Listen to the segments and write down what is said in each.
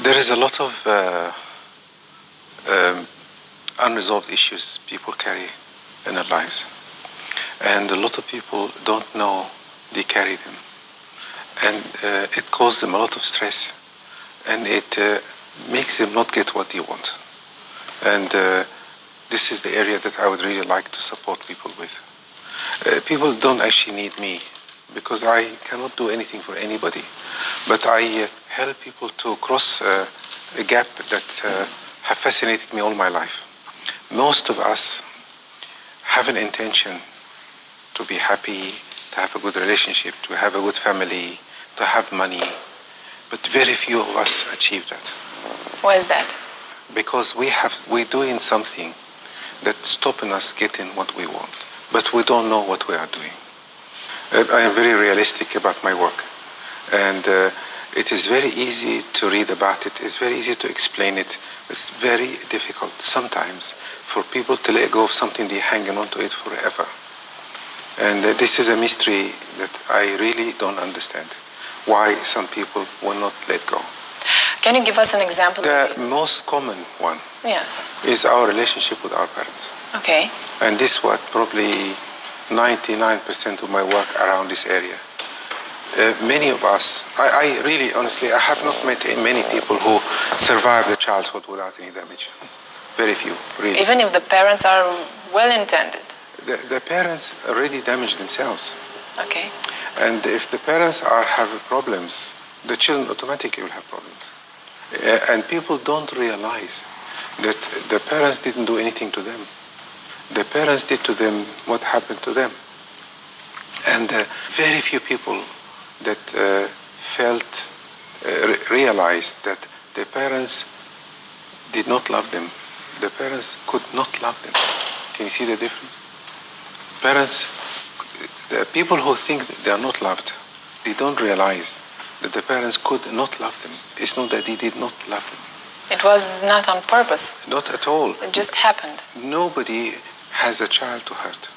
There is a lot of unresolved issues people carry in their lives. And a lot of people don't know they carry them. And it causes them a lot of stress. And it makes them not get what they want. And this is the area that I would really like to support people with. People don't actually need me, because I cannot do anything for anybody. But I help people to cross a gap that have fascinated me all my life. Most of us have an intention to be happy, to have a good relationship, to have a good family, to have money. But very few of us achieve that. Why is that? Because we're doing something that's stopping us getting what we want. But we don't know what we are doing. I am very realistic about my work. And it is very easy to read about it. It's very easy to explain it. It's very difficult sometimes for people to let go of something they're hanging on to it forever. And this is a mystery that I really don't understand. Why some people will not let go. Can you give us an example? The most common one is our relationship with our parents. Okay. And this is what probably 99% of my work around this area. Many of us, I really, honestly, I have not met many people who survived their childhood without any damage. Very few, really. Even if the parents are well-intended? The parents already damaged themselves. Okay. And if the parents have problems, the children automatically will have problems. And people don't realize that the parents didn't do anything to them. The parents did to them what happened to them. And very few people that realized that their parents did not love them. The parents could not love them. Can you see the difference? Parents, the people who think that they are not loved, they don't realize that the parents could not love them. It's not that they did not love them. It was not on purpose. Not at all. It just happened. Nobody has a child to hurt.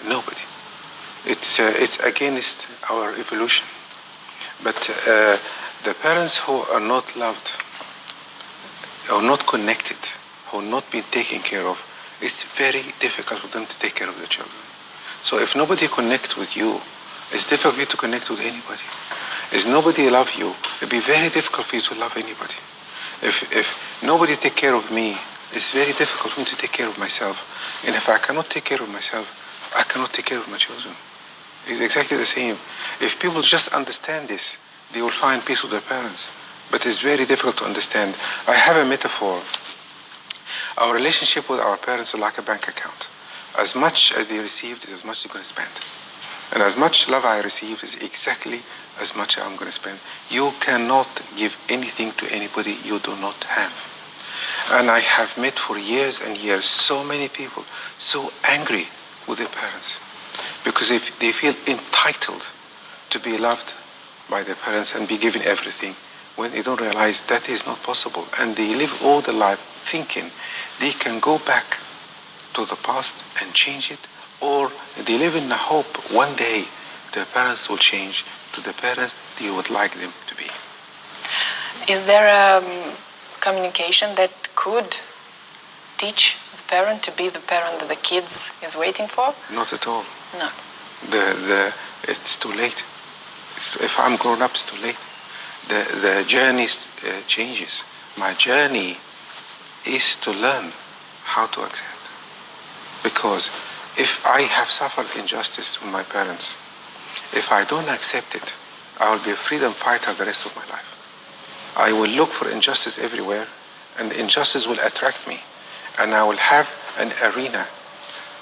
Nobody. It's against our evolution. But the parents who are not loved, or not connected, who are not being taken care of, it's very difficult for them to take care of their children. So if nobody connects with you, it's difficult for you to connect with anybody. If nobody loves you, it'll be very difficult for you to love anybody. If nobody take care of me, it's very difficult for me to take care of myself. And if I cannot take care of myself, I cannot take care of my children. It's exactly the same. If people just understand this, they will find peace with their parents. But it's very difficult to understand. I have a metaphor. Our relationship with our parents is like a bank account. As much as they received is as much they're going to spend. And as much love I received is exactly as much I'm going to spend. You cannot give anything to anybody you do not have. And I have met for years and years so many people so angry with their parents because they feel entitled to be loved by their parents and be given everything when they don't realize that is not possible. And they live all their life thinking they can go back to the past and change it, or they live in the hope one day their parents will change to the parents they would like them to be. Is there a communication that could teach the parent to be the parent that the kids is waiting for? Not at all. No. It's too late. If I'm grown up, it's too late. The journey changes. My journey is to learn how to accept. Because if I have suffered injustice with my parents, if I don't accept it, I will be a freedom fighter the rest of my life. I will look for injustice everywhere, and the injustice will attract me, and I will have an arena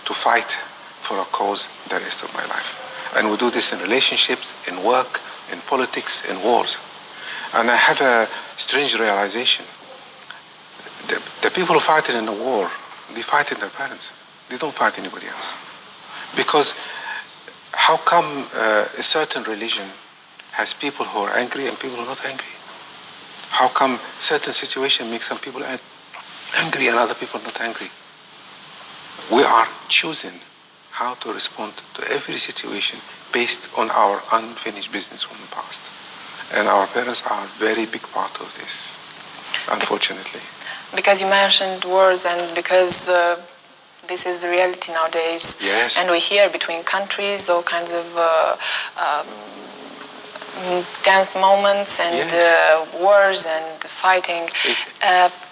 to fight for a cause the rest of my life. And we do this in relationships, in work, in politics, in wars. And I have a strange realization. The people who fight in a war, they fight in their parents. They don't fight anybody else. Because how come a certain religion has people who are angry and people who are not angry? How come certain situation makes some people angry and other people not angry? We are choosing how to respond to every situation based on our unfinished business from the past. And our parents are a very big part of this. unfortunately. Because you mentioned wars and because this is the reality nowadays. Yes. And we hear between countries all kinds of tense moments and Yes. wars and fighting.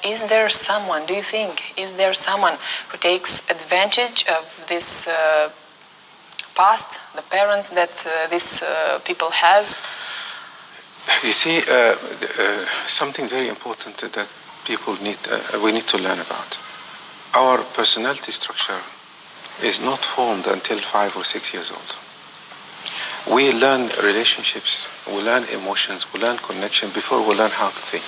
Is there someone, do you think, is there someone who takes advantage of this past, the parents that these people has? You see, something very important that people need, we need to learn about. Our personality structure is not formed until 5 or 6 years old. We learn relationships, we learn emotions, we learn connection before we learn how to think.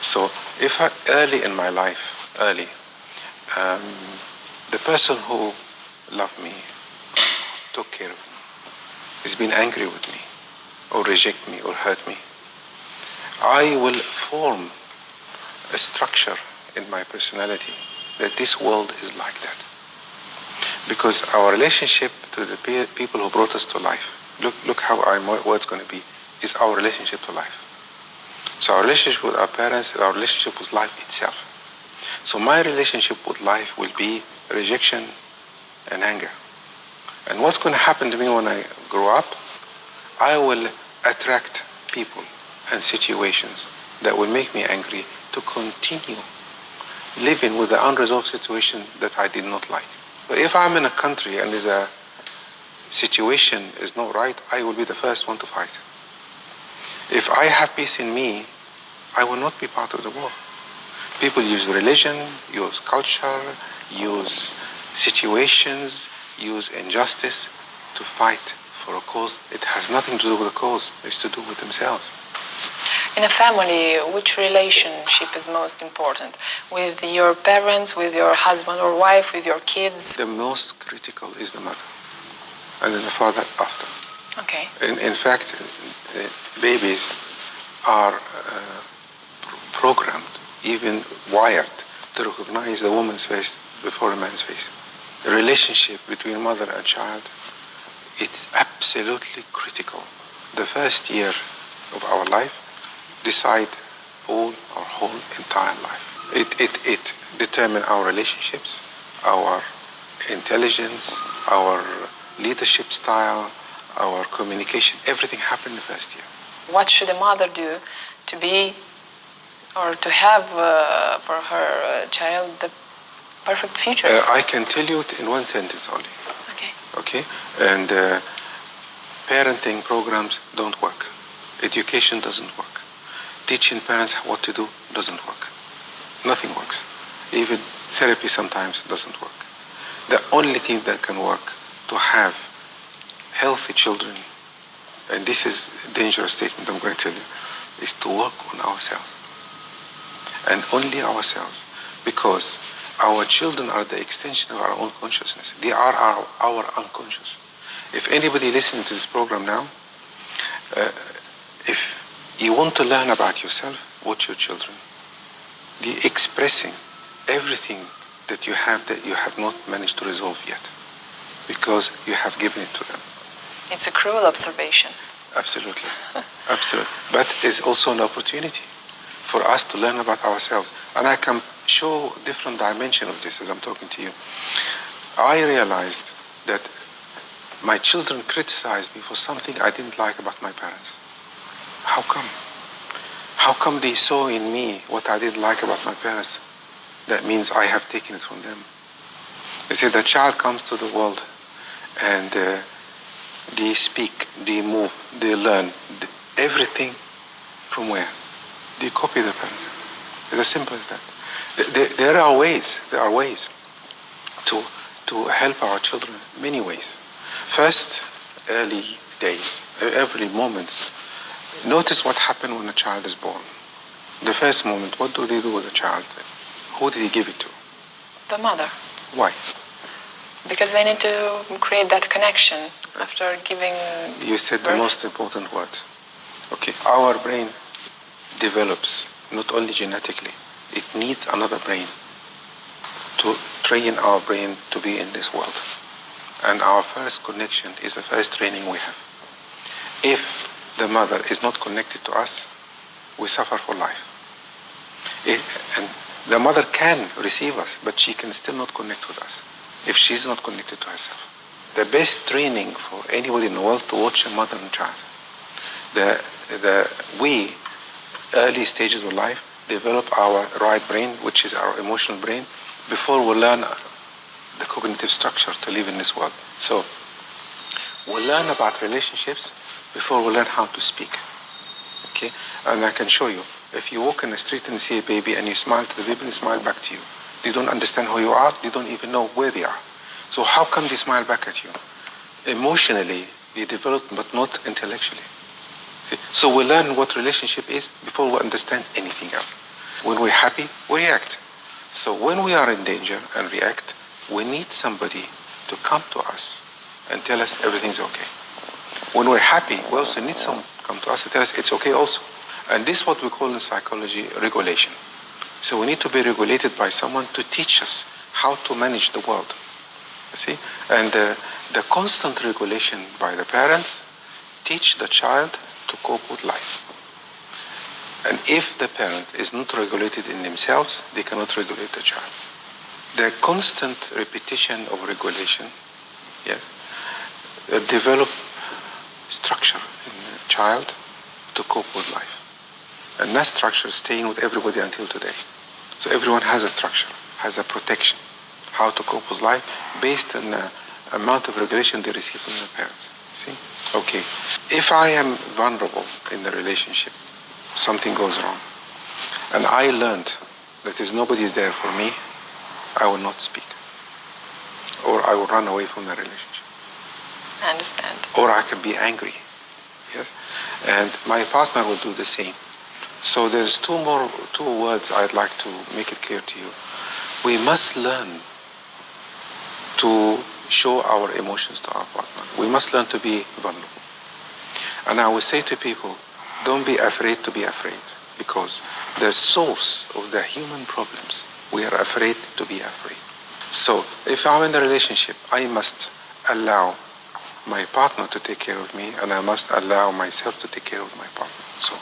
So if early in my life, the person who loved me, took care of me, has been angry with me, or reject me, or hurt me, I will form a structure in my personality that this world is like that. Because our relationship to the people who brought us to life, look how our word's going to be, is our relationship to life. So our relationship with our parents is our relationship with life itself. So my relationship with life will be rejection and anger. And what's going to happen to me when I grow up? I will attract people and situations that will make me angry to continue living with the unresolved situation that I did not like. But if I'm in a country and there's a situation is not right, I will be the first one to fight. If I have peace in me, I will not be part of the war. People use religion, use culture, use situations, use injustice to fight for a cause. It has nothing to do with the cause, it's to do with themselves. In a family, which relationship is most important? With your parents, with your husband or wife, with your kids? The most critical is the mother, and then the father after. Okay. In fact, babies are programmed, even wired, to recognize the woman's face before a man's face. The relationship between mother and child, it's absolutely critical. The first year of our life decide our whole entire life. It determines our relationships, our intelligence, our leadership style, our communication. Everything happened in the first year. What should a mother do to be or to have for her child the perfect future? I can tell you it in one sentence only. Okay. Okay? And parenting programs don't work. Education doesn't work. Teaching parents what to do doesn't work. Nothing works. Even therapy sometimes doesn't work. The only thing that can work to have healthy children, and this is a dangerous statement I'm going to tell you, is to work on ourselves. And only ourselves. Because our children are the extension of our own consciousness. They are our unconscious. If anybody listening to this program now, if you want to learn about yourself, watch your children. They're expressing everything that you have not managed to resolve yet, because you have given it to them. It's a cruel observation. Absolutely, absolutely. But it's also an opportunity for us to learn about ourselves. And I can show different dimension of this as I'm talking to you. I realized that my children criticized me for something I didn't like about my parents. How come? How come they saw in me what I didn't like about my parents? That means I have taken it from them. They say the child comes to the world and they speak, they move, they learn everything from where? They copy their parents. It's as simple as that. There are ways to help our children, many ways. First, early days, every moments. Notice what happened when a child is born. The first moment, what do they do with the child? Who did he give it to? The mother. Why? Because they need to create that connection after giving You said birth. The most important words. Okay, our brain develops not only genetically, it needs another brain to train our brain to be in this world. And our first connection is the first training we have. If the mother is not connected to us, we suffer for life. And the mother can receive us, but she can still not connect with us if she's not connected to herself. The best training for anybody in the world to watch a mother and child. We, early stages of life, develop our right brain, which is our emotional brain, before we learn the cognitive structure to live in this world. So we learn about relationships before we learn how to speak. Okay? And I can show you. If you walk in the street and see a baby and you smile to the baby and they smile back to you, they don't understand who you are, they don't even know where they are. So how come they smile back at you? Emotionally, they develop, but not intellectually. See? So we learn what relationship is before we understand anything else. When we're happy, we react. So when we are in danger and react, we need somebody to come to us and tell us everything's okay. When we're happy, we also need someone to come to us and tell us it's okay also. And this is what we call in psychology regulation. So we need to be regulated by someone to teach us how to manage the world. You see? And the constant regulation by the parents teach the child to cope with life. And if the parent is not regulated in themselves, they cannot regulate the child. The constant repetition of regulation, yes, develop structure in the child to cope with life. And that structure is staying with everybody until today. So everyone has a structure, has a protection, how to cope with life based on the amount of regulation they receive from their parents. See? Okay. If I am vulnerable in the relationship, something goes wrong, and I learned that nobody is there for me, I will not speak. Or I will run away from the relationship. I understand. Or I can be angry. Yes? And my partner will do the same. So there's two words I'd like to make it clear to you. We must learn to show our emotions to our partner. We must learn to be vulnerable. And I will say to people, don't be afraid to be afraid, because the source of the human problems, we are afraid to be afraid. So if I'm in a relationship, I must allow my partner to take care of me, and I must allow myself to take care of my partner. So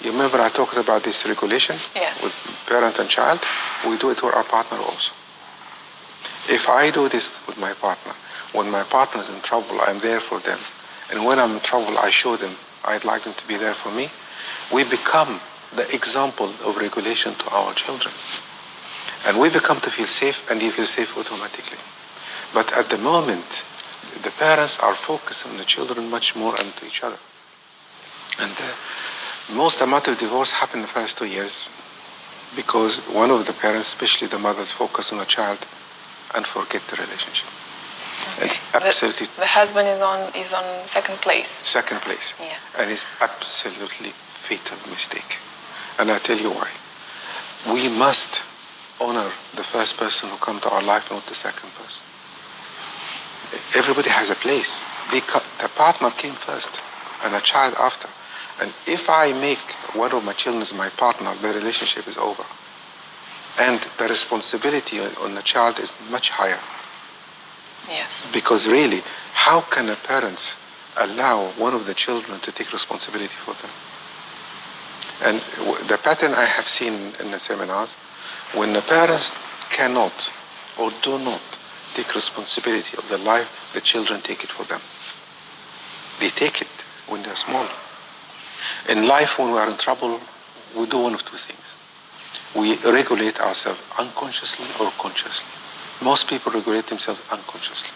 you remember I talked about this regulation? Yes. With parent and child? We do it with our partner also. If I do this with my partner, when my partner is in trouble, I'm there for them. And when I'm in trouble, I show them I'd like them to be there for me. We become the example of regulation to our children. And we become to feel safe, and they feel safe automatically. But at the moment, the parents are focused on the children much more than to each other. And the most amount of divorce happen in the first 2 years because one of the parents, especially the mothers, focus on a child and forget the relationship. Okay. It's absolutely... The husband is on second place. Second place. Yeah. And it's absolutely fatal mistake. And I tell you why. We must honor the first person who come to our life, not the second person. Everybody has a place. The partner came first and a child after. And if I make one of my children as my partner, the relationship is over. And the responsibility on the child is much higher. Yes. Because really, how can a parent allow one of the children to take responsibility for them? And the pattern I have seen in the seminars, when the parents cannot or do not take responsibility of the life, the children take it for them. They take it when they're small. In life, when we are in trouble, we do one of two things. We regulate ourselves unconsciously or consciously. Most people regulate themselves unconsciously.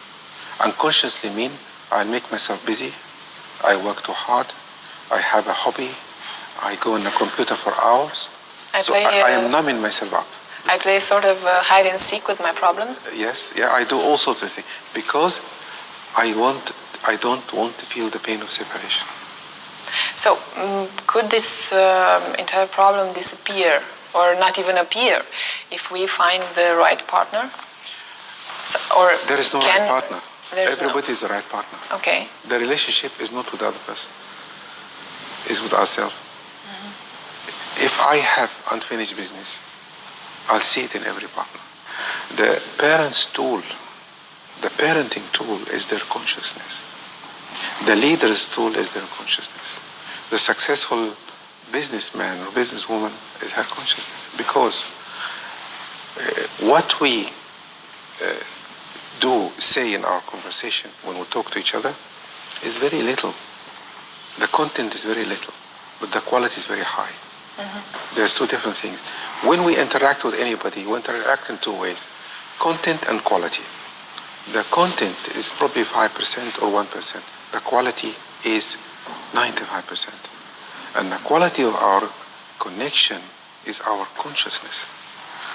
Unconsciously mean I make myself busy, I work too hard, I have a hobby, I go on the computer for hours. I am numbing myself up. I play sort of hide and seek with my problems. Yes, yeah, I do all sorts of things because I don't want to feel the pain of separation. So could this entire problem disappear or not even appear if we find the right partner? There is no right partner. Everybody is the right partner. Okay. The relationship is not with the other person. It's with ourselves. Mm-hmm. If I have unfinished business, I'll see it in every partner. The parent's tool, the parenting tool is their consciousness. The leader's tool is their consciousness. The successful businessman or businesswoman is her consciousness. Because what we say in our conversation when we talk to each other is very little. The content is very little, but the quality is very high. There's two different things. When we interact with anybody, we interact in two ways, content and quality. The content is probably 5% or 1%. The quality is 95%. And the quality of our connection is our consciousness.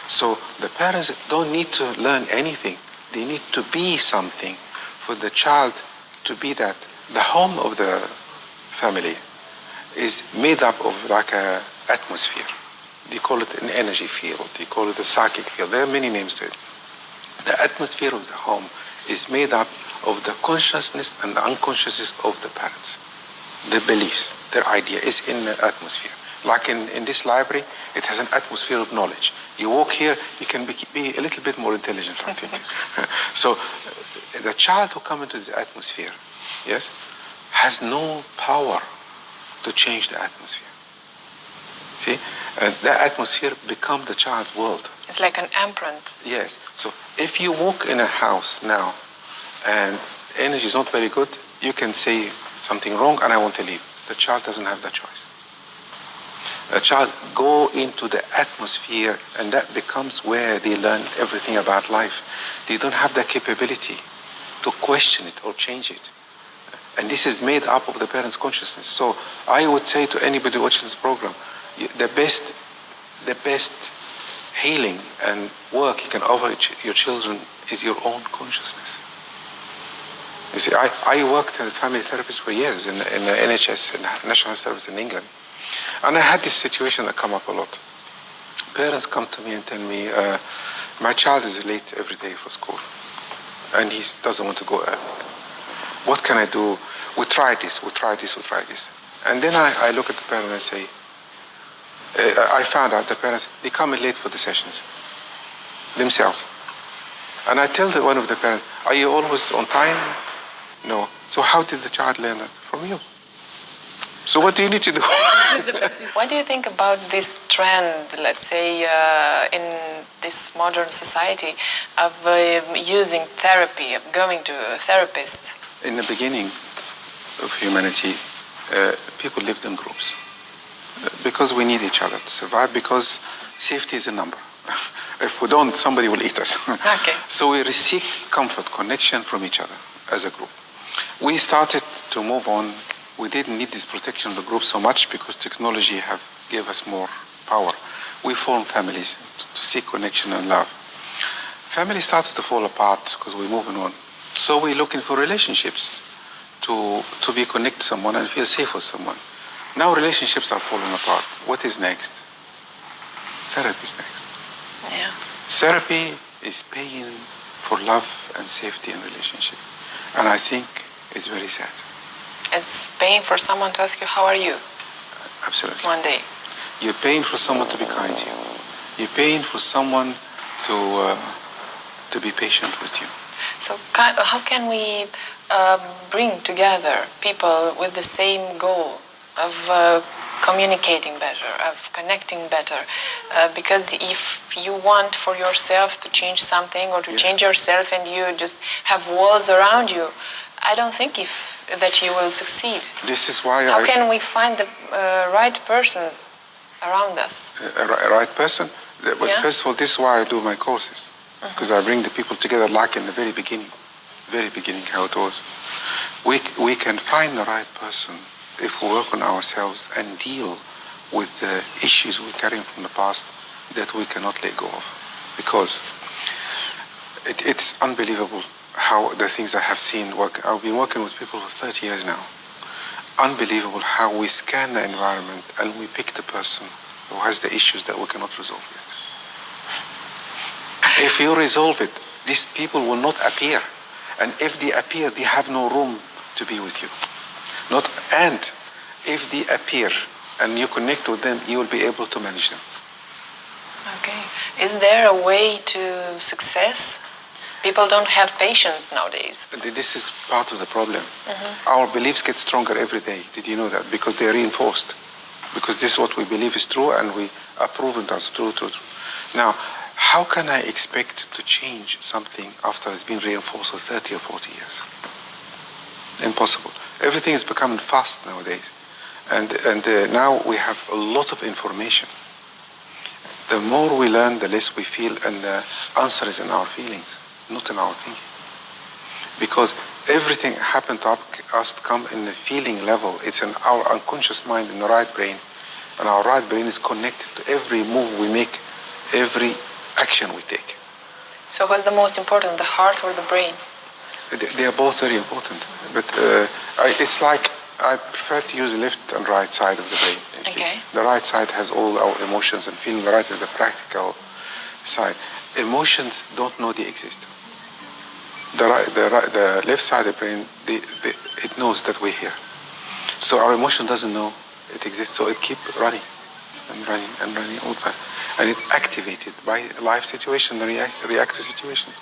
So the parents don't need to learn anything. They need to be something for the child to be that. The home of the family is made up of like an atmosphere. They call it an energy field. They call it a psychic field. There are many names to it. The atmosphere of the home is made up of the consciousness and the unconsciousness of the parents. The beliefs, their idea is in the atmosphere. Like in this library, it has an atmosphere of knowledge. You walk here, you can be a little bit more intelligent, I think. So the child who comes into this atmosphere, yes, has no power to change the atmosphere. See? And that atmosphere becomes the child's world. It's like an imprint. Yes. So if you walk in a house now and energy is not very good, you can say something wrong and I want to leave. The child doesn't have that choice. The child go into the atmosphere and that becomes where they learn everything about life. They don't have the capability to question it or change it. And this is made up of the parents' consciousness. So I would say to anybody watching this program, the best healing and work you can offer your children is your own consciousness. You see, I worked as a family therapist for years in the NHS, in the National Service in England. And I had this situation that come up a lot. Parents come to me and tell me, my child is late every day for school and he doesn't want to go early. What can I do? We tried this. And then I look at the parent and I say, I found out the parents, they come in late for the sessions themselves. And I tell one of the parents, are you always on time? No. So how did the child learn that? From you. So what do you need to do? What do you think about this trend, let's say, in this modern society of using therapy, of going to therapists? In the beginning of humanity, people lived in groups because we need each other to survive, because safety is a number. If we don't, somebody will eat us. Okay. So we seek comfort, connection from each other as a group. We started to move on. We didn't need this protection of the group so much because technology gave us more power. We formed families to seek connection and love. Families started to fall apart because we're moving on. So we're looking for relationships to be connected to someone and feel safe with someone. Now relationships are falling apart. What is next? Therapy is next. Yeah. Therapy is paying for love and safety in relationship. And I think it's very sad. It's paying for someone to ask you, how are you? Absolutely. One day. You're paying for someone to be kind to you. You're paying for someone to be patient with you. So how can we bring together people with the same goal of communicating better, of connecting better? Because if you want for yourself to change something or to change yourself and you just have walls around you, I don't think that you will succeed. This is why How can we find the right persons around us? A right person? But first of all, this is why I do my courses. Because I bring the people together like in the very beginning how it was. We can find the right person if we work on ourselves and deal with the issues we're carrying from the past that we cannot let go of. Because it's unbelievable how the things I have seen work. I've been working with people for 30 years now. Unbelievable how we scan the environment and we pick the person who has the issues that we cannot resolve yet. If you resolve it, these people will not appear. And if they appear, they have no room to be with you. And if they appear and you connect with them, you will be able to manage them. Okay. Is there a way to success? People don't have patience nowadays. This is part of the problem. Our beliefs get stronger every day. Did you know that? Because they're reinforced. because this is what we believe is true and we approve it as true. Now, how can I expect to change something after it's been reinforced for 30 or 40 years? Impossible. Everything is becoming fast nowadays. And now we have a lot of information. The more we learn, the less we feel, and the answer is in our feelings, not in our thinking. Because everything happened to us to come in the feeling level. It's in our unconscious mind, in the right brain. And our right brain is connected to every move we make, every action we take. So what's the most important, the heart or the brain? They are both very important. But it's like I prefer to use the left and right side of the brain. Okay. The right side has all our emotions and feeling. The right is the practical side. Emotions don't know they exist. The left side of the brain, it knows that we're here. So our emotion doesn't know it exists, so it keeps running and running and running all the time. And it's activated by life situation, react to situations.